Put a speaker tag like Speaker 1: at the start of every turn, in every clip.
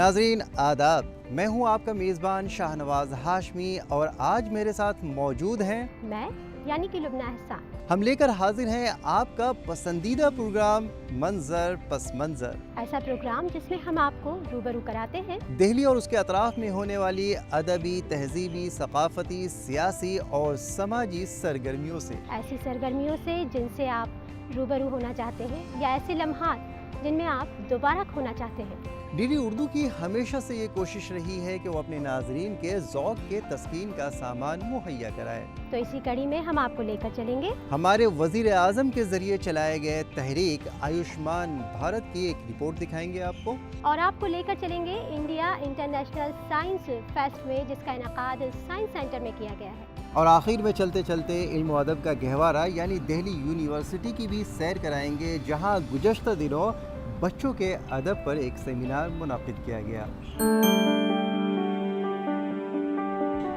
Speaker 1: नाज़रीन आदाब, मैं हूं आपका मेज़बान शाहनवाज हाशमी और आज मेरे साथ मौजूद हैं
Speaker 2: मैं यानी कि लुबना एहसान।
Speaker 1: हम लेकर हाजिर हैं आपका पसंदीदा प्रोग्राम मंजर पस मंजर।
Speaker 2: ऐसा प्रोग्राम जिसमें हम आपको रूबरू कराते हैं
Speaker 1: दिल्ली और उसके अतराफ में होने वाली अदबी, तहजीबी, सकाफती, सियासी और समाजी सरगर्मियों से।
Speaker 2: ऐसी सरगर्मियों से जिनसे आप रूबरू होना चाहते हैं या ऐसे लम्हात जिनमें आप दोबारा खोना चाहते हैं।
Speaker 1: डीडी उर्दू की हमेशा से ये कोशिश रही है कि वो अपने नाजरीन के ज़ौक़ के तस्कीन का सामान मुहैया कराए।
Speaker 2: तो इसी कड़ी में हम आपको लेकर चलेंगे
Speaker 1: हमारे वज़ीर आज़म के ज़रिए चलाए गए तहरीक आयुष्मान भारत की एक रिपोर्ट दिखाएंगे आपको,
Speaker 2: और आपको लेकर चलेंगे इंडिया इंटरनेशनल साइंस फेस्ट में, जिसका इनकाद साइंस सेंटर में किया गया है।
Speaker 1: और आखिर में चलते चलते इल्म व अदब का गहवारा यानी दिल्ली यूनिवर्सिटी की भी सैर कराएंगे, जहाँ गुज़श्ता दिनों बच्चों के अदब पर एक सेमिनार मुनाकिद किया गया।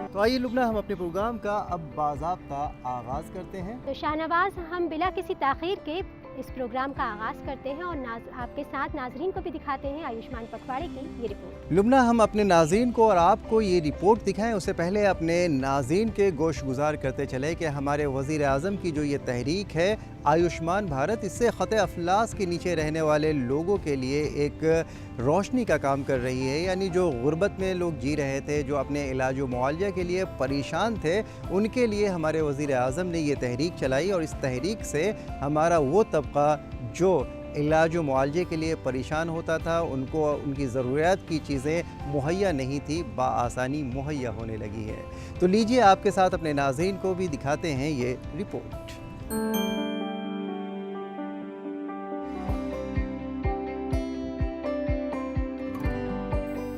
Speaker 1: तो आइए लुबना, हम अपने प्रोग्राम का अब बाज़ाब्ता आगाज़ करते हैं।
Speaker 2: तो शाहनवाज, हम बिला किसी ताख़ीर के इस प्रोग्राम का आगाज़ करते हैं और आपके साथ नाजरीन को भी दिखाते हैं आयुष्मान पखवाड़े की ये रिपोर्ट।
Speaker 1: लुबना, हम अपने नाज़रीन को और आपको ये रिपोर्ट दिखाएं उससे पहले अपने नाज़रीन के गोश गुजार करते चले कि हमारे वज़ीर आज़म की जो ये तहरीक है आयुष्मान भारत, इससे ख़त अफलास के नीचे रहने वाले लोगों के लिए एक रोशनी का काम कर रही है। यानी जो गुर्बत में लोग जी रहे थे, जो अपने इलाज व मुआवजा के लिए परेशान थे, उनके लिए हमारे वज़ीर आज़म ने ये तहरीक चलाई और इस तहरीक से हमारा वो तबका जो इलाज व मुआवजे के लिए परेशान होता था, उनको उनकी ज़रूरियात की चीज़ें मुहैया नहीं थी, बआसानी मुहैया होने लगी है। तो लीजिए आपके साथ अपने नाज़रीन को भी दिखाते हैं ये रिपोर्ट।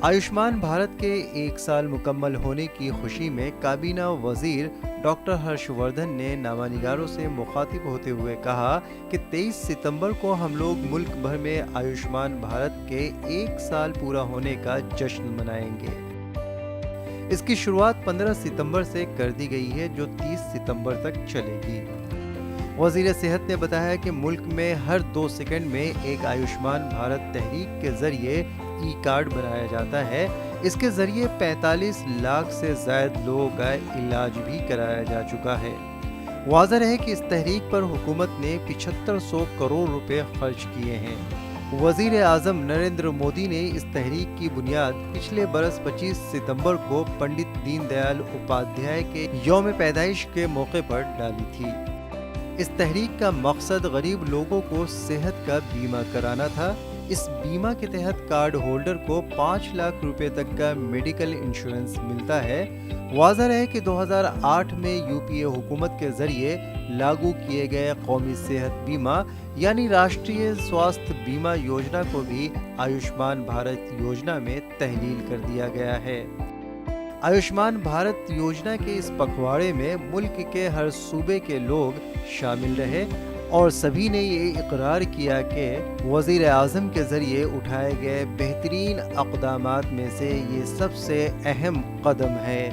Speaker 1: आयुष्मान भारत के 1 साल मुकम्मल होने की खुशी में काबीना वज़ीर डॉक्टर हर्षवर्धन ने नामानिगारों से मुखातिब होते हुए कहा कि 23 सितंबर को हम लोग मुल्क भर में आयुष्मान भारत के 1 साल पूरा होने का जश्न मनाएंगे। इसकी शुरुआत 15 सितंबर से कर दी गई है, जो 30 सितंबर तक चलेगी। वज़ीर सेहत ने बताया कि मुल्क में हर 2 सेकंड में एक आयुष्मान भारत तहरीक के ज़रिए ई कार्ड बनाया जाता है। इसके ज़रिए 45 लाख से ज़ायद लोगों का इलाज भी कराया जा चुका है। वाज़ह है कि इस तहरीक पर हुकूमत ने 7500 करोड़ रुपए खर्च किए हैं। वज़ीर आज़म नरेंद्र मोदी ने इस तहरीक की बुनियाद पिछले बरस 25 सितंबर को पंडित दीनदयाल उपाध्याय के यौम पैदाइश के मौके पर डाली थी। इस तहरीक का मकसद गरीब लोगों को सेहत का बीमा कराना था। इस बीमा के तहत कार्ड होल्डर को 5 लाख रुपए तक का मेडिकल इंश्योरेंस मिलता है। वाज़ह है कि 2008 में यूपीए हुकूमत के ज़रिए लागू किए गए कौमी सेहत बीमा यानी राष्ट्रीय स्वास्थ्य बीमा योजना को भी आयुष्मान भारत योजना में तहलील कर दिया गया है। आयुष्मान भारत योजना के इस पखवाड़े में मुल्क के हर सूबे के लोग शामिल रहे और सभी ने ये इकरार किया कि वज़ीर आज़म के ज़रिए उठाए गए बेहतरीन अक़दामात में से ये सबसे अहम कदम है।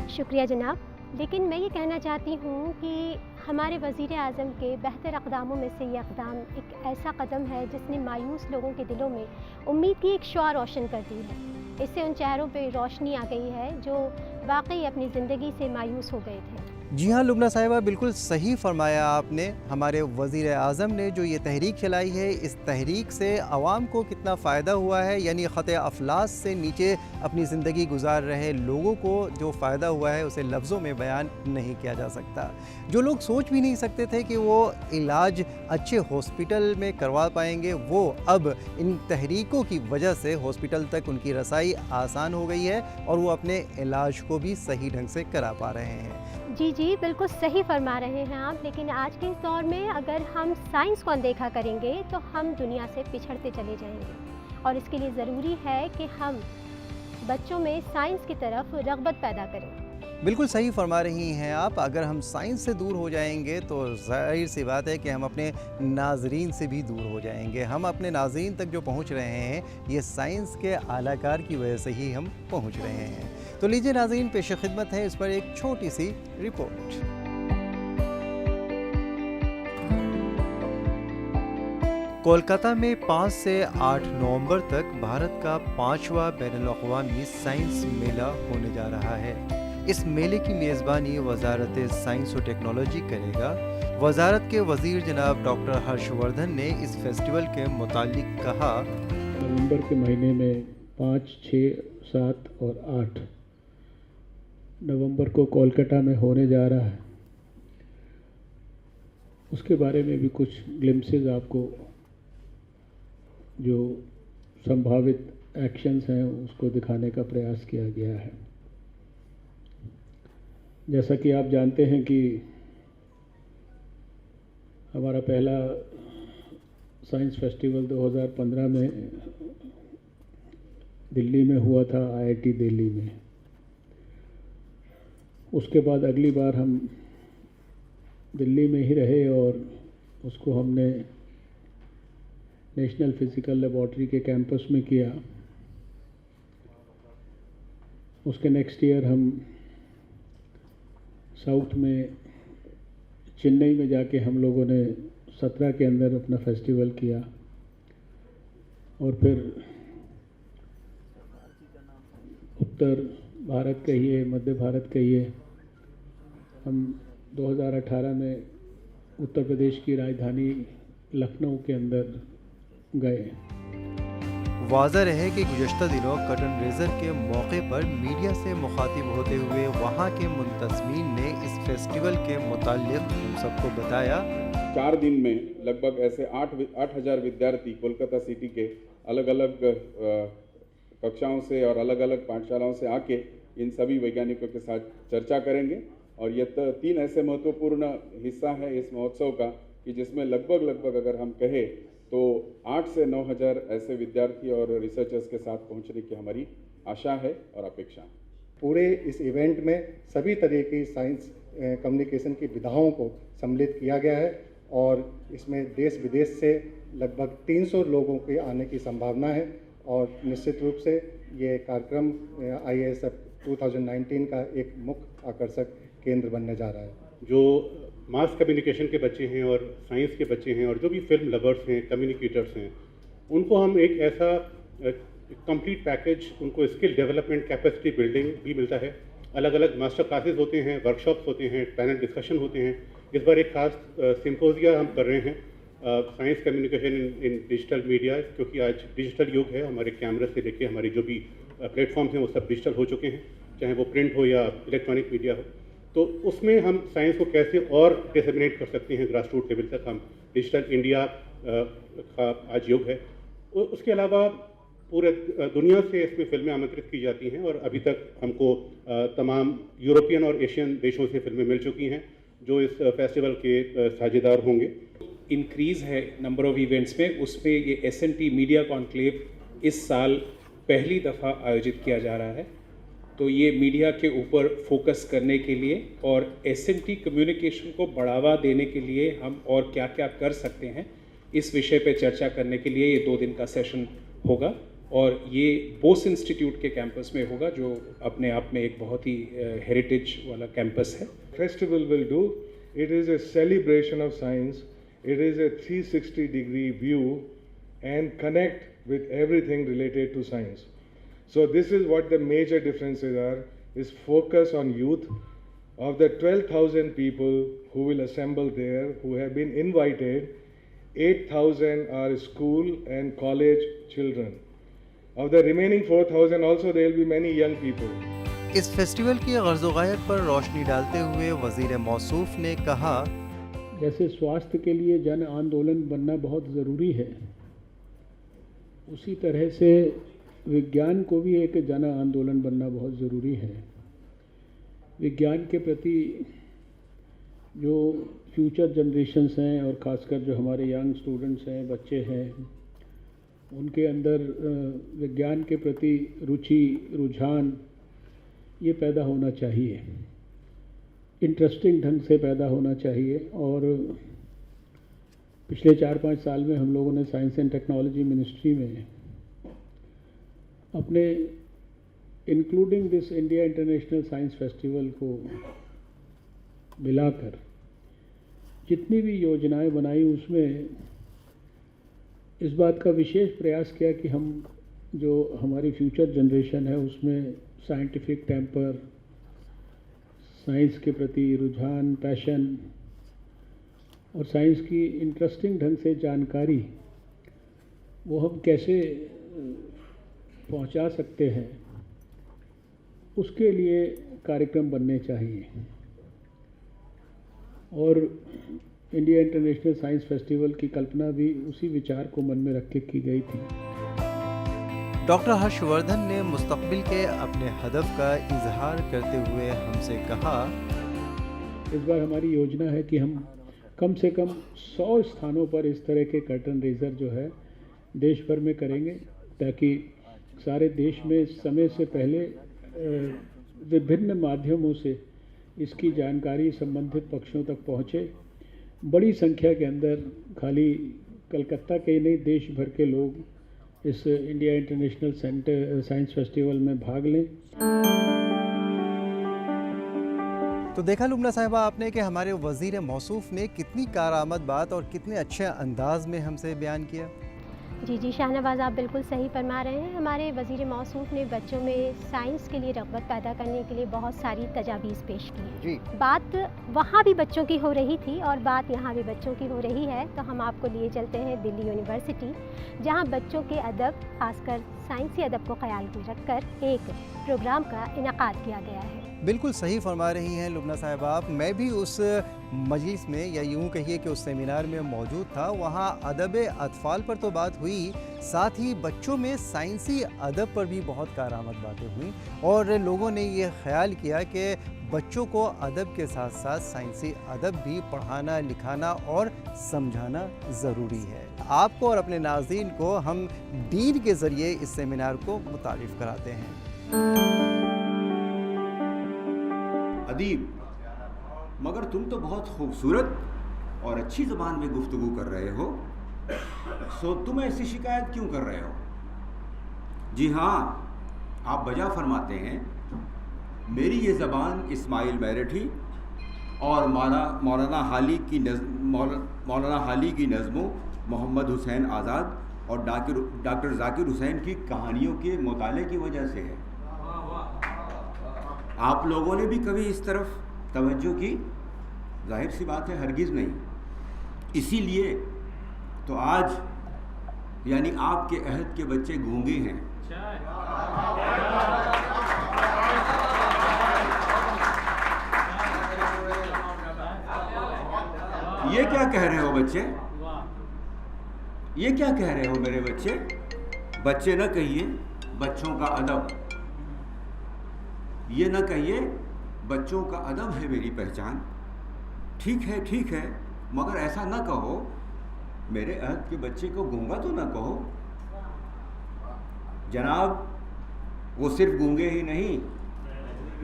Speaker 2: शुक्रिया जनाब, लेकिन मैं ये कहना चाहती हूँ कि हमारे वज़ीर आज़म के बेहतर अक़दामों में से ये अक़दाम एक ऐसा कदम है जिसने मायूस लोगों के दिलों में उम्मीद की एक शुआ रोशन कर दी है। इससे उन चेहरों पे रोशनी आ गई है जो वाकई अपनी ज़िंदगी से मायूस हो गए थे।
Speaker 1: जी हाँ लुबना साहिबा, बिल्कुल सही फरमाया आपने। हमारे वज़ीर आज़म ने जो ये तहरीक चलाई है, इस तहरीक से आवाम को कितना फ़ायदा हुआ है, यानी ख़त अफलास से नीचे अपनी ज़िंदगी गुजार रहे लोगों को जो फ़ायदा हुआ है उसे लफ्ज़ों में बयान नहीं किया जा सकता। जो लोग सोच भी नहीं सकते थे कि वो इलाज अच्छे हॉस्पिटल में करवा पाएंगे, वो अब इन तहरीकों की वजह से हॉस्पिटल तक उनकी रसाई आसान हो गई है और वो अपने इलाज को भी सही ढंग से करा पा रहे हैं।
Speaker 2: जी जी, बिल्कुल सही फरमा रहे हैं आप। लेकिन आज के इस दौर में अगर हम साइंस को अनदेखा करेंगे तो हम दुनिया से पिछड़ते चले जाएंगे और इसके लिए ज़रूरी है कि हम बच्चों में साइंस की तरफ रग़बत पैदा करें।
Speaker 1: बिल्कुल सही फरमा रही हैं आप। अगर हम साइंस से दूर हो जाएंगे तो ज़ाहिर सी बात है कि हम अपने नाज़रीन से भी दूर हो जाएंगे। हम अपने नाज़रीन तक जो पहुंच रहे हैं ये साइंस के आलाकार की वजह से ही हम पहुंच रहे हैं। तो लीजिए नाज़रीन, पेश खिदमत है इस पर एक छोटी सी रिपोर्ट। कोलकाता में 5 से 8 नवंबर तक भारत का 5वां बैनुल-अक़वामी साइंस मेला होने जा रहा है। इस मेले की मेज़बानी वज़ारत साइंस और टेक्नोलॉजी करेगा। वज़ारत के वज़ीर जनाब डॉक्टर हर्षवर्धन ने इस फेस्टिवल के मुतालिक कहा,
Speaker 3: नवंबर के महीने में 5, 6, 7 और 8 नवंबर को कोलकाता में होने जा रहा है। उसके बारे में भी कुछ ग्लिम्सेस आपको जो संभावित एक्शंस हैं उसको दिखाने का प्रयास किया गया है। जैसा कि आप जानते हैं कि हमारा पहला साइंस फेस्टिवल 2015 में दिल्ली में हुआ था, IIT दिल्ली में। उसके बाद अगली बार हम दिल्ली में ही रहे और उसको हमने नेशनल फिज़िकल लेबॉर्ट्री के कैंपस में किया। उसके नेक्स्ट ईयर हम साउथ में चेन्नई में जाके हम लोगों ने 17 के अंदर अपना फेस्टिवल किया और फिर उत्तर भारत कहिए, मध्य भारत कहिए, हम 2018 में उत्तर प्रदेश की राजधानी लखनऊ के अंदर गए।
Speaker 1: वाज़ह रहे कि गुज़श्ता दिनों कर्टन रेज़र के मौके पर मीडिया से मुखातिब होते हुए वहाँ के मुंतज़मीन ने इस फेस्टिवल के मुताल्लिक़ हम सबको बताया।
Speaker 4: 4 दिन में लगभग ऐसे 8,000 विद्यार्थी कोलकाता सिटी के अलग अलग कक्षाओं से और अलग अलग पाठशालाओं से आके इन सभी वैज्ञानिकों के साथ चर्चा करेंगे। और ये 3 ऐसे महत्वपूर्ण हिस्सा है इस महोत्सव का कि जिसमें लगभग अगर हम कहें तो 8 से 9,000 ऐसे विद्यार्थी और रिसर्चर्स के साथ पहुंचने की हमारी आशा है और अपेक्षा है।
Speaker 5: पूरे इस इवेंट में सभी तरह की साइंस कम्युनिकेशन की विधाओं को सम्मिलित किया गया है और इसमें देश विदेश से लगभग 300 लोगों के आने की संभावना है और निश्चित रूप से ये कार्यक्रम IISF 2019 का एक मुख्य आकर्षक केंद्र बनने जा रहा है।
Speaker 3: जो मास कम्युनिकेशन के बच्चे हैं और साइंस के बच्चे हैं और जो भी फिल्म लवर्स हैं, कम्युनिकेटर्स हैं, उनको हम एक ऐसा कंप्लीट पैकेज, उनको स्किल डेवलपमेंट, कैपेसिटी बिल्डिंग भी मिलता है। अलग अलग मास्टर क्लासेस होते हैं, वर्कशॉप्स होते हैं, पैनल डिस्कशन होते हैं। इस बार एक खास सिम्पोजिया हम कर रहे हैं, science communication in digital media, क्योंकि आज डिजिटल युग है। हमारे कैमरा से लेके हमारे जो भी प्लेटफॉर्म्स हैं वो सब डिजिटल हो चुके हैं, चाहे वो प्रिंट हो या इलेक्ट्रॉनिक मीडिया हो। तो उसमें हम साइंस को कैसे और डिसेमिनेट कर सकते हैं ग्रास रूट लेवल तक, हम डिजिटल इंडिया का आज युग है। उसके अलावा पूरे दुनिया से इसमें फिल्में आमंत्रित की जाती हैं और अभी तक हमको तमाम यूरोपियन और एशियन देशों से फिल्में मिल चुकी हैं जो इस फेस्टिवल के साझेदार होंगे।
Speaker 6: इंक्रीज़ है नंबर ऑफ़ इवेंट्स में, उसमें ये SNT मीडिया कॉन्क्लेव इस साल पहली दफ़ा आयोजित किया जा रहा है। तो ये मीडिया के ऊपर फोकस करने के लिए और SNT कम्युनिकेशन को बढ़ावा देने के लिए हम और क्या क्या कर सकते हैं, इस विषय पे चर्चा करने के लिए ये 2 दिन का सेशन होगा और ये बोस इंस्टीट्यूट के कैंपस में होगा, जो अपने आप में एक बहुत ही हेरिटेज वाला कैंपस है।
Speaker 7: Festival will do, it is a celebration of science, it is a 360-degree view and connect with everything related to science. So this is what the major differences are, is focus on youth. Of the 12,000 people who will assemble there, who have been invited, 8,000 are school and college children. Of the remaining 4,000 also there will be many young people.
Speaker 1: इस festival की girls ग़ायत पर रोशनी डालते हुए वज़ीर मौसूफ ने कहा,
Speaker 3: जैसे स्वास्थ्य के लिए जन आंदोलन बनना बहुत ज़रूरी है, उसी तरह से विज्ञान को भी एक जन आंदोलन बनना बहुत ज़रूरी है। विज्ञान के प्रति जो फ्यूचर जनरेशन्स हैं और ख़ासकर जो हमारे यंग स्टूडेंट्स हैं, बच्चे हैं, उनके अंदर विज्ञान के प्रति रुचि, रुझान ये पैदा होना चाहिए, इंटरेस्टिंग ढंग से पैदा होना चाहिए। और पिछले 4-5 साल में हम लोगों ने साइंस एंड टेक्नोलॉजी मिनिस्ट्री में अपने including this India international science festival को मिलाकर जितनी भी योजनाएं बनाई, उसमें
Speaker 8: اس بات کا विशेष प्रयास किया कि हम जो हमारी फ्यूचर जनरेशन है उसमें साइंटिफिक टेम्पर, साइंस के प्रति रुझान, पैशन और साइंस की इंटरेस्टिंग ढंग से जानकारी वो हम कैसे पहुंचा सकते हैं, उसके लिए कार्यक्रम बनने चाहिए। और इंडिया इंटरनेशनल साइंस फेस्टिवल की कल्पना भी उसी विचार को मन में रख के की गई थी।
Speaker 1: डॉक्टर हर्षवर्धन ने मुस्तकबिल के अपने हदफ का इजहार करते हुए हमसे कहा,
Speaker 8: इस बार हमारी योजना है कि हम कम से कम 100 स्थानों पर इस तरह के कर्टन रेजर जो है देश भर में करेंगे, ताकि सारे देश में समय से पहले विभिन्न माध्यमों से इसकी जानकारी संबंधित पक्षों तक पहुँचे। बड़ी संख्या के अंदर खाली कलकत्ता के ही नहीं, देश भर के लोग इस इंडिया इंटरनेशनल साइंस फेस्टिवल में भाग लें।
Speaker 1: तो देखा लुबना साहिबा आपने कि हमारे वज़ीर मौसूफ़ ने कितनी कारआमद बात और कितने अच्छे अंदाज में हमसे बयान किया।
Speaker 2: जी शाहनवाज़, आप बिल्कुल सही फरमा रहे हैं। हमारे वज़ीर मौसूफ़ ने बच्चों में साइंस के लिए रग़बत पैदा करने के लिए बहुत सारी तजावीज़ पेश की हैं।
Speaker 1: जी।
Speaker 2: बात वहाँ भी बच्चों की हो रही थी और बात यहाँ भी बच्चों की हो रही है, तो हम आपको लिए चलते हैं दिल्ली यूनिवर्सिटी, जहाँ बच्चों के अदब, खासकर साइंसी अदब को ख्याल में रखकर एक प्रोग्राम का इनेकाद किया गया है।
Speaker 1: बिल्कुल सही फरमा रही हैं लुबना साहिबा आप। मैं भी उस मजलिस में, या यूँ कहिए कि उस सेमिनार में मौजूद था। वहाँ अदब अतफ़ाल पर तो बात हुई, साथ ही बच्चों में साइंसी अदब पर भी बहुत कारआमद बातें हुई और लोगों ने ये ख्याल किया कि बच्चों को अदब के साथ साथ साइंसी अदब भी पढ़ाना, लिखाना और समझाना ज़रूरी है। आपको और अपने नाज़रीन को हम दीन के ज़रिए इस सेमिनार को मुतारिफ़ कराते हैं।
Speaker 9: अदीब, मगर तुम तो बहुत खूबसूरत और अच्छी ज़बान में गुफ्तगू कर रहे हो, सो तुम ऐसी शिकायत क्यों कर रहे हो? जी हाँ, आप बजा फरमाते हैं, मेरी ये ज़बान इस्माइल मेरठी और मौलाना हाली की नज़मों, मोहम्मद हुसैन आज़ाद और डॉक्टर ज़ाकिर हुसैन की कहानियों के मुताले की वजह से है। आप लोगों ने भी कभी इस तरफ तवज्जो की? जाहिर सी बात है, हरगिज़ नहीं। इसीलिए तो आज यानी आपके अहद के बच्चे गूंगे हैं। ये क्या कह रहे हो बच्चे? ये क्या कह रहे हो मेरे बच्चे? बच्चे न कहिए, बच्चों का अदब। ये न कहिए, बच्चों का अदब है मेरी पहचान। ठीक है, मगर ऐसा न कहो, मेरे अहद के बच्चे को गूंगा तो न कहो। जनाब, वो सिर्फ गूंगे ही नहीं,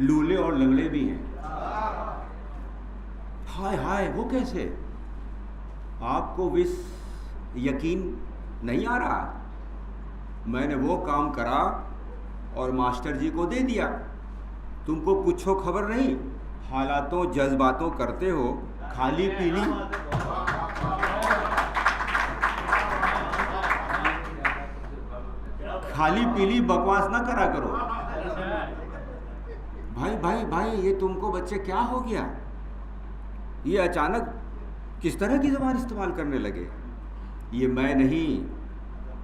Speaker 9: लूले और लंगड़े भी हैं। हाय, वो कैसे? आपको विस यकीन नहीं आ रहा? मैंने वो काम करा और मास्टर जी को दे दिया। तुमको कुछ खबर नहीं, हालातों जज्बातों करते हो, खाली पीली बकवास ना करा करो। भाई, ये तुमको बच्चे क्या हो गया? ये अचानक किस तरह की ज़बान इस्तेमाल करने लगे? ये मैं नहीं,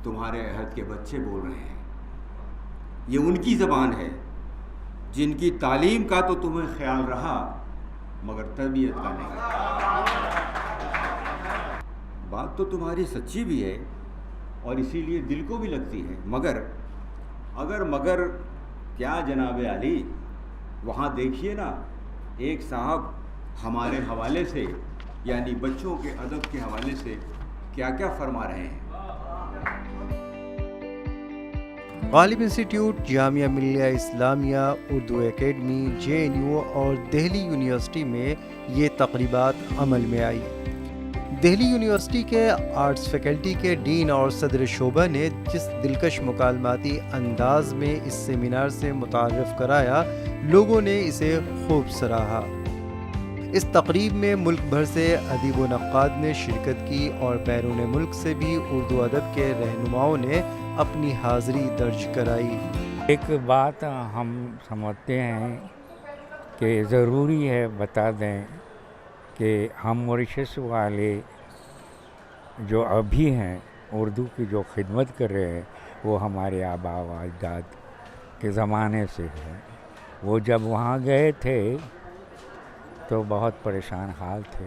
Speaker 9: तुम्हारे अहद के बच्चे बोल रहे हैं। ये उनकी ज़बान है जिनकी तालीम का तो तुम्हें ख्याल रहा, मगर तरबियत का नहीं। बात तो तुम्हारी सच्ची भी है और इसीलिए दिल को भी लगती है, मगर क्या जनाब आली, वहाँ देखिए ना, एक साहब हमारे हवाले से, यानी बच्चों के अदब के हवाले से क्या क्या फरमा रहे हैं।
Speaker 1: Ghalib institute, Jamia Millia Islamia, Urdu academy, JNU और दिल्ली यूनिवर्सिटी में ये तकरीबात अमल में आई। दिल्ली यूनिवर्सिटी के आर्ट्स फैकल्टी के डीन और सदर शोबा ने जिस दिलकश मुकालमाती अंदाज में इस सेमिनार से मुतारफ़ कराया, लोगों ने इसे खूब सराहा। اس تقریب میں ملک بھر سے ادیب و نقاد نے شرکت کی اور بیرون ملک سے بھی اردو ادب کے رہنماؤں نے اپنی حاضری درج کرائی۔
Speaker 10: ایک بات ہم سمجھتے ہیں کہ ضروری ہے بتا دیں کہ ہم موریشس والے جو ابھی ہیں اردو کی جو خدمت کر رہے ہیں وہ ہمارے آباء و اجداد کے زمانے سے ہے۔ وہ جب وہاں گئے تھے تو بہت پریشان حال تھے،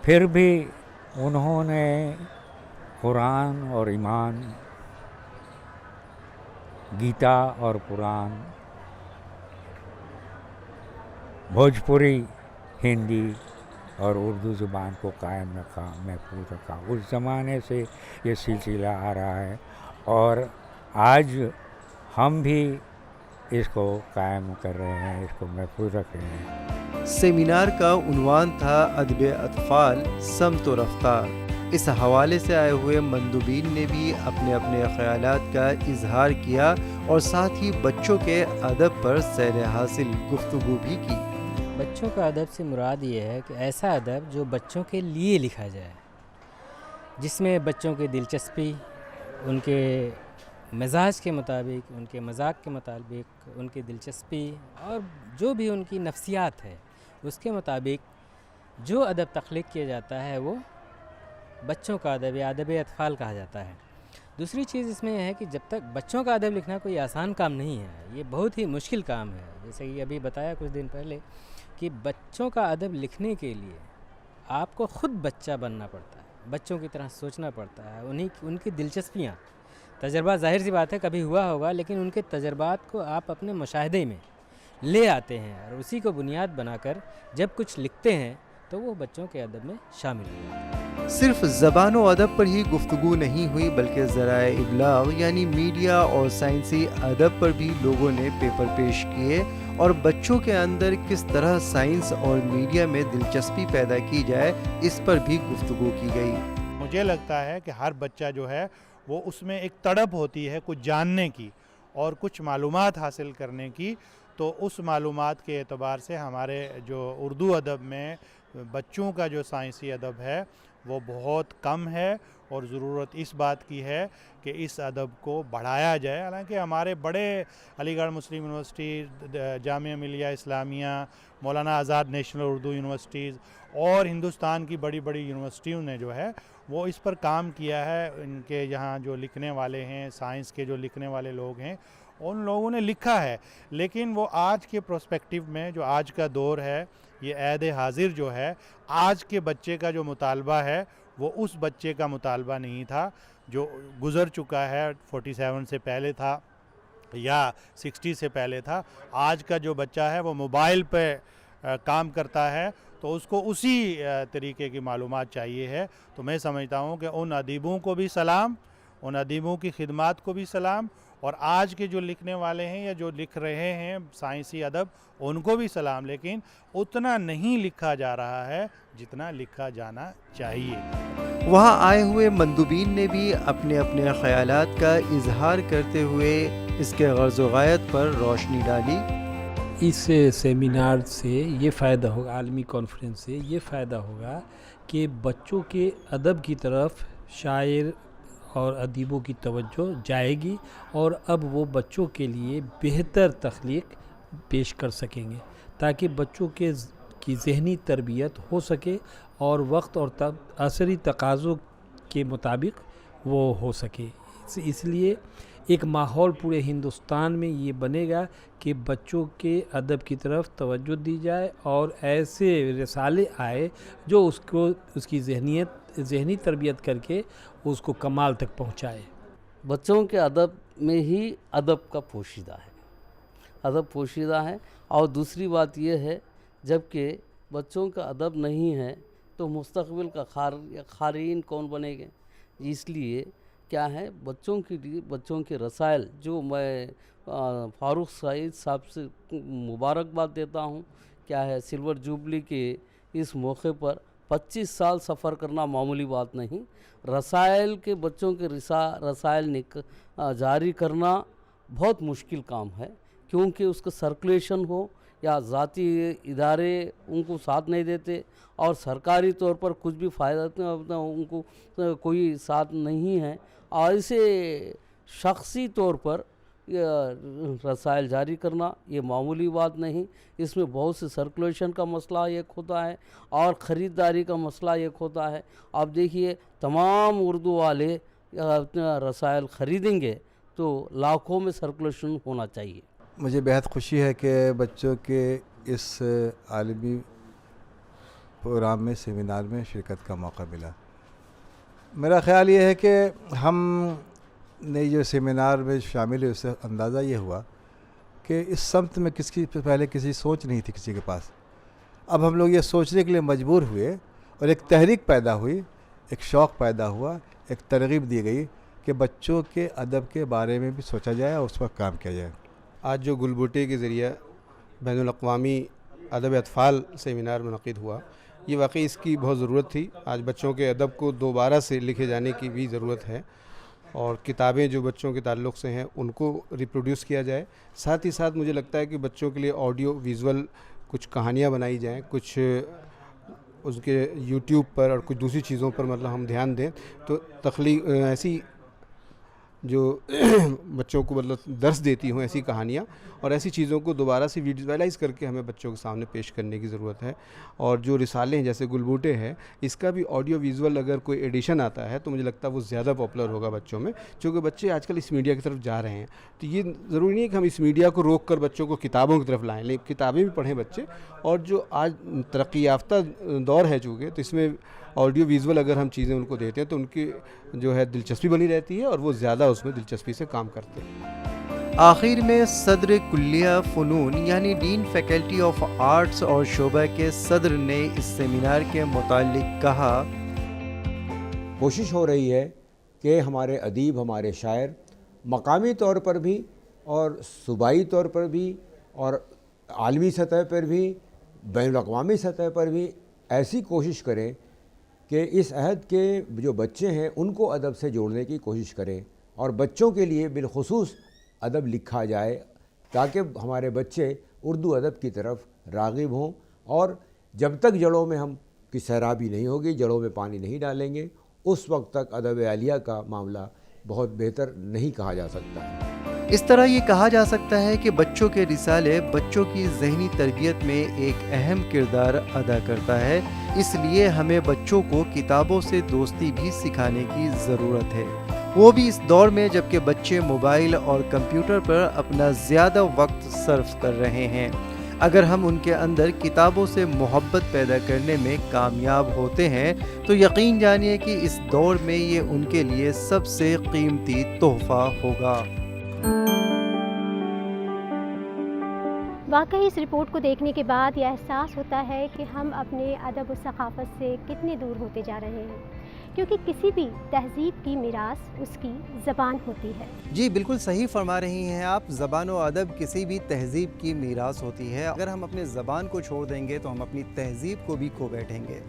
Speaker 10: پھر بھی انہوں نے قرآن اور ایمان، گیتا اور قرآن، بھوجپوری، ہندی اور اردو زبان کو قائم رکھا، محفوظ رکھا۔ اس زمانے سے یہ سلسلہ آ رہا ہے اور آج ہم بھی اس کو قائم کر رہے ہیں، اس کو محفوظ رکھ رہے ہیں۔
Speaker 1: سیمینار کا عنوان تھا ادب اطفال سمت و رفتار۔ اس حوالے سے آئے ہوئے مندوبین نے بھی اپنے اپنے خیالات کا اظہار کیا اور ساتھ ہی بچوں کے ادب پر سیر حاصل گفتگو بھی کی۔
Speaker 11: بچوں کا ادب سے مراد یہ ہے کہ ایسا ادب جو بچوں کے لیے لکھا جائے، جس میں بچوں کی دلچسپی، ان کے مزاج کے مطابق، ان کے مذاق کے مطابق، ان کی دلچسپی اور جو بھی ان کی نفسیات ہے اس کے مطابق جو ادب تخلیق کیا جاتا ہے وہ بچوں کا ادب یا ادب اطفال کہا جاتا ہے۔ دوسری چیز اس میں یہ ہے کہ جب تک بچوں کا ادب لکھنا کوئی آسان کام نہیں ہے، یہ بہت ہی مشکل کام ہے۔ جیسے کہ ابھی بتایا کچھ دن پہلے کہ بچوں کا ادب لکھنے کے لیے آپ کو خود بچہ بننا پڑتا ہے، بچوں کی طرح سوچنا پڑتا ہے، ان کی دلچسپیاں، تجربہ ظاہر سی بات ہے کبھی ہوا ہوگا، لیکن ان کے تجربات کو آپ اپنے مشاہدے میں لے آتے ہیں اور اسی کو بنیاد بنا کر جب کچھ لکھتے ہیں تو وہ بچوں کے ادب میں شامل ہو جاتا ہے۔
Speaker 1: صرف زبان و ادب پر ہی گفتگو نہیں ہوئی بلکہ ذرائع ابلاغ یعنی میڈیا اور سائنسی ادب پر بھی لوگوں نے پیپر پیش کیے اور بچوں کے اندر کس طرح سائنس اور میڈیا میں دلچسپی پیدا کی جائے اس پر بھی گفتگو کی گئی۔
Speaker 12: مجھے لگتا ہے کہ ہر بچہ جو ہے وہ اس میں ایک تڑپ ہوتی ہے کچھ جاننے کی اور کچھ معلومات حاصل کرنے کی، تو اس معلومات کے اعتبار سے ہمارے جو اردو ادب میں بچوں کا جو سائنسی ادب ہے وہ بہت کم ہے اور ضرورت اس بات کی ہے کہ اس ادب کو بڑھایا جائے۔ حالانکہ ہمارے بڑے علی گڑھ مسلم university, Jamia Millia Islamia, Maulana Azad national Urdu universities اور ہندوستان کی بڑی بڑی یونیورسٹیوں نے جو ہے وہ اس پر کام کیا ہے۔ ان کے یہاں جو لکھنے والے ہیں، سائنس کے جو لکھنے والے لوگ ہیں، ان لوگوں نے لکھا ہے، لیکن وہ آج کے پروسپیکٹیو میں جو آج کا دور ہے، یہ عہد حاضر جو ہے، آج کے بچے کا جو مطالبہ ہے وہ اس بچے کا مطالبہ نہیں تھا جو گزر چکا ہے، 47 سے پہلے تھا یا 60 سے پہلے تھا۔ آج کا جو بچہ ہے وہ موبائل پہ کام کرتا ہے تو اس کو اسی طریقے کی معلومات چاہیے ہے۔ تو میں سمجھتا ہوں کہ ان ادیبوں کو بھی سلام، ان ادیبوں کی خدمات کو بھی سلام، اور آج کے جو لکھنے والے ہیں یا جو لکھ رہے ہیں سائنسی ادب ان کو بھی سلام، لیکن اتنا نہیں لکھا جا رہا ہے جتنا لکھا جانا چاہیے۔
Speaker 1: وہاں آئے ہوئے مندوبین نے بھی اپنے اپنے خیالات کا اظہار کرتے ہوئے اس کے غرض و غایت پر روشنی ڈالی۔
Speaker 8: اس سیمینار سے یہ فائدہ ہوگا، عالمی کانفرنس سے یہ فائدہ ہوگا کہ بچوں کے ادب کی طرف شاعر اور ادیبوں کی توجہ جائے گی اور اب وہ بچوں کے لیے بہتر تخلیق پیش کر سکیں گے تاکہ بچوں کی ذہنی تربیت ہو سکے اور وقت اور عصری تقاضوں کے مطابق وہ ہو سکے۔ اس لیے ایک ماحول پورے ہندوستان میں یہ بنے گا کہ بچوں کے ادب کی طرف توجہ دی جائے اور ایسے رسالے آئے جو اس کی ذہنی تربیت کر کے اس کو کمال تک پہنچائے۔
Speaker 13: بچوں کے ادب میں ہی ادب کا پوشیدہ ہے، ادب پوشیدہ ہے۔ اور دوسری بات یہ ہے جب کہ بچوں کا ادب نہیں ہے تو مستقبل کا قارئین کون بنے گے؟ اس لیے کیا ہے بچوں کے لیے بچوں کے رسائل، جو میں فاروق سعید صاحب سے مبارکباد دیتا ہوں، کیا ہے سلور جوبلی کے اس موقع پر 25 سال سفر کرنا معمولی بات نہیں، رسائل کے بچوں کے رسائل جاری کرنا بہت مشکل کام ہے، کیونکہ اس کا سرکولیشن ہو، یا ذاتی ادارے ان کو ساتھ نہیں دیتے اور سرکاری طور پر کچھ بھی فائدہ ان کو کوئی ساتھ نہیں ہے، اور اسے شخصی طور پر رسائل جاری کرنا یہ معمولی بات نہیں. اس میں بہت سے سرکولیشن کا مسئلہ ایک ہوتا ہے اور خریداری کا مسئلہ ایک ہوتا ہے. آپ دیکھیے تمام اردو والے رسائل خریدیں گے تو لاکھوں میں سرکولیشن ہونا چاہیے.
Speaker 14: مجھے بہت خوشی ہے کہ بچوں کے اس عالمی پروگرام میں سیمینار میں شرکت کا موقع ملا. میرا خیال یہ ہے کہ ہم نے جو سیمینار میں شامل ہوئے اس سے اندازہ یہ ہوا کہ اس سمت میں پہلے کسی سوچ نہیں تھی کسی کے پاس. اب ہم لوگ یہ سوچنے کے لیے مجبور ہوئے اور ایک تحریک پیدا ہوئی، ایک شوق پیدا ہوا، ایک ترغیب دی گئی کہ بچوں کے ادب کے بارے میں بھی سوچا جائے اور اس پر کام کیا جائے.
Speaker 15: آج جو گل بوٹے کے ذریعہ بین الاقوامی ادب اطفال سیمینار منعقد ہوا، یہ واقعی اس کی بہت ضرورت تھی. آج بچوں کے ادب کو دوبارہ سے لکھے جانے کی بھی ضرورت ہے اور کتابیں جو بچوں کے تعلق سے ہیں ان کو ریپروڈیوس کیا جائے. ساتھ ہی ساتھ مجھے لگتا ہے کہ بچوں کے لیے آڈیو ویژول کچھ کہانیاں بنائی جائیں، کچھ اس کے یوٹیوب پر اور کچھ دوسری چیزوں پر مطلب ہم دھیان دیں تو تخلیق ایسی جو بچوں کو مطلب درس دیتی ہوں ایسی کہانیاں اور ایسی چیزوں کو دوبارہ سے ویژولاائز کر کے ہمیں بچوں کے سامنے پیش کرنے کی ضرورت ہے. اور جو رسالے ہیں جیسے گل بوٹے ہے، اس کا بھی آڈیو ویژول اگر کوئی ایڈیشن آتا ہے تو مجھے لگتا ہے وہ زیادہ پاپولر ہوگا بچوں میں، چونکہ بچے آج کل اس میڈیا کی طرف جا رہے ہیں. تو یہ ضروری نہیں ہے کہ ہم اس میڈیا کو روک کر بچوں کو کتابوں کی طرف لائیں، لیکن کتابیں بھی پڑھیں بچے. اور جو آج ترقی یافتہ دور ہے چونکہ، تو اس میں آڈیو ویژول اگر ہم چیزیں ان کو دیتے ہیں تو ان کی جو ہے دلچسپی بنی رہتی ہے اور وہ زیادہ اس میں دلچسپی سے کام کرتے ہیں.
Speaker 1: آخر میں صدر کلیہ فنون یعنی ڈین فیکلٹی آف آرٹس اور شعبہ کے صدر نے اس سیمینار کے متعلق کہا،
Speaker 9: کوشش ہو رہی ہے کہ ہمارے ادیب، ہمارے شاعر مقامی طور پر بھی اور صوبائی طور پر بھی اور عالمی سطح پر بھی بین الاقوامی سطح پر بھی ایسی کوشش کریں کہ اس عہد کے جو بچے ہیں ان کو ادب سے جوڑنے کی کوشش کریں اور بچوں کے لیے بالخصوص ادب لکھا جائے تاکہ ہمارے بچے اردو ادب کی طرف راغب ہوں. اور جب تک جڑوں میں ہم کی سیرابی نہیں ہوگی، جڑوں میں پانی نہیں ڈالیں گے، اس وقت تک ادب عالیہ کا معاملہ بہت بہتر نہیں کہا جا سکتا ہے.
Speaker 1: اس طرح یہ کہا جا سکتا ہے کہ بچوں کے رسالے بچوں کی ذہنی تربیت میں ایک اہم کردار ادا کرتا ہے. اس لیے ہمیں بچوں کو کتابوں سے دوستی بھی سکھانے کی ضرورت ہے، وہ بھی اس دور میں جب کہ بچے موبائل اور کمپیوٹر پر اپنا زیادہ وقت صرف کر رہے ہیں. اگر ہم ان کے اندر کتابوں سے محبت پیدا کرنے میں کامیاب ہوتے ہیں تو یقین جانیے کہ اس دور میں یہ ان کے لیے سب سے قیمتی تحفہ ہوگا.
Speaker 2: واقعی اس رپورٹ کو دیکھنے کے بعد یہ احساس ہوتا ہے کہ ہم اپنے ادب و ثقافت سے کتنے دور ہوتے جا رہے ہیں، کیونکہ کسی بھی تہذیب کی میراث اس کی زبان ہوتی ہے.
Speaker 1: جی بالکل صحیح فرما رہی ہیں آپ. زبان و ادب کسی بھی تہذیب کی میراث ہوتی ہے. اگر ہم اپنے زبان کو چھوڑ دیں گے تو ہم اپنی تہذیب کو بھی کھو بیٹھیں گے.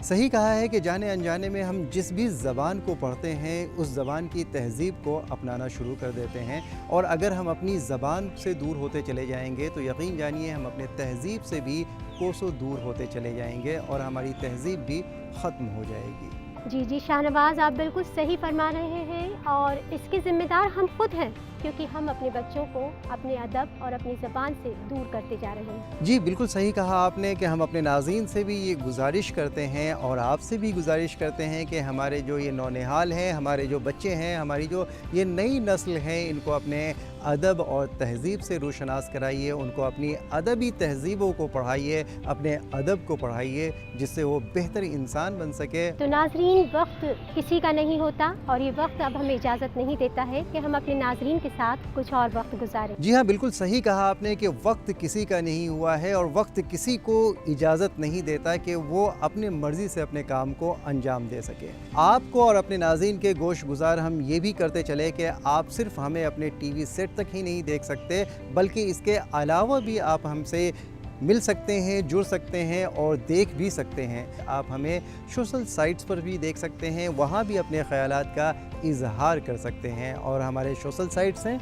Speaker 1: صحیح کہا ہے کہ جانے انجانے میں ہم جس بھی زبان کو پڑھتے ہیں اس زبان کی تہذیب کو اپنانا شروع کر دیتے ہیں، اور اگر ہم اپنی زبان سے دور ہوتے چلے جائیں گے تو یقین جانیے ہم اپنے تہذیب سے بھی کوسوں دور ہوتے چلے جائیں گے اور ہماری تہذیب بھی ختم ہو جائے گی.
Speaker 2: جی شاہنواز، آپ بالکل صحیح فرما رہے ہیں اور اس کے ذمہ دار ہم خود ہیں، کیونکہ ہم اپنے بچوں کو اپنے ادب اور اپنی زبان سے دور کرتے جا رہے ہیں.
Speaker 1: جی بالکل صحیح کہا آپ نے کہ ہم اپنے ناظرین سے بھی یہ گزارش کرتے ہیں اور آپ سے بھی گزارش کرتے ہیں کہ ہمارے جو یہ نونہال ہیں، ہمارے جو بچے ہیں، ہماری جو یہ نئی نسل ہے، ان کو اپنے ادب اور تہذیب سے روشناس کرائیے، ان کو اپنی ادبی تہذیبوں کو پڑھائیے، اپنے ادب کو پڑھائیے جس سے وہ بہتر انسان بن سکے.
Speaker 2: تو ناظرین، وقت کسی کا نہیں ہوتا اور یہ وقت اب ہمیں اجازت نہیں دیتا ہے کہ ہم اپنے ناظرین کے ساتھ کچھ اور وقت گزاریں.
Speaker 1: جی ہاں، بالکل صحیح کہا آپ نے کہ وقت کسی کا نہیں ہوا ہے اور وقت کسی کو اجازت نہیں دیتا کہ وہ اپنے مرضی سے اپنے کام کو انجام دے سکے. آپ کو اور اپنے ناظرین کے گوش گزار ہم یہ بھی کرتے چلے کہ آپ صرف ہمیں اپنے ٹی وی سیٹ تک ہی نہیں دیکھ سکتے، بلکہ اس کے علاوہ بھی آپ ہم سے مل سکتے ہیں، جڑ سکتے ہیں اور دیکھ بھی سکتے ہیں. آپ ہمیں سوشل سائٹس پر بھی دیکھ سکتے ہیں، وہاں بھی اپنے خیالات کا اظہار کر سکتے ہیں. اور ہمارے سوشل سائٹس ہیں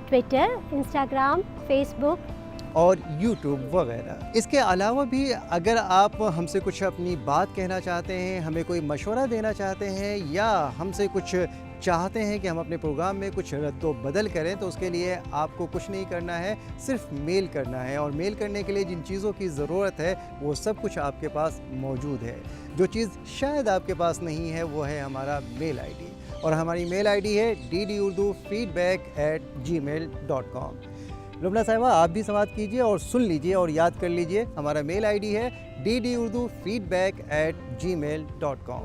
Speaker 2: ٹویٹر، انسٹاگرام، فیس بک
Speaker 1: اور یوٹیوب وغیرہ۔ اس کے علاوہ بھی اگر آپ ہم سے کچھ اپنی بات کہنا چاہتے ہیں، ہمیں کوئی مشورہ دینا چاہتے ہیں یا ہم سے کچھ چاہتے ہیں کہ ہم اپنے پروگرام میں کچھ رد و بدل کریں، تو اس کے لیے آپ کو کچھ نہیں کرنا ہے، صرف میل کرنا ہے، اور میل کرنے کے لیے جن چیزوں کی ضرورت ہے وہ سب کچھ آپ کے پاس موجود ہے۔ جو چیز شاید آپ کے پاس نہیں ہے وہ ہے ہمارا میل آئی ڈی، اور ہماری میل آئی ڈی ہے ddurdufeedback@gmail.com۔ لبنہ صاحبہ آپ بھی سماعت کیجئے اور سن لیجئے اور یاد کر لیجئے، ہمارا میل آئی ڈی ہے ddurdufeedback@gmail.com۔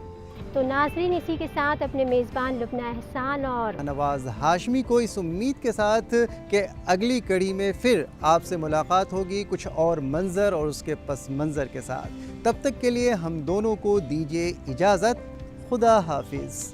Speaker 2: تو ناظرین، اسی کے ساتھ اپنے میزبان لبنہ احسان اور
Speaker 1: نواز ہاشمی کو اس امید کے ساتھ کہ اگلی کڑی میں پھر آپ سے ملاقات ہوگی کچھ اور منظر اور اس کے پس منظر کے ساتھ، تب تک کے لیے ہم دونوں کو دیجیے اجازت۔ خدا حافظ۔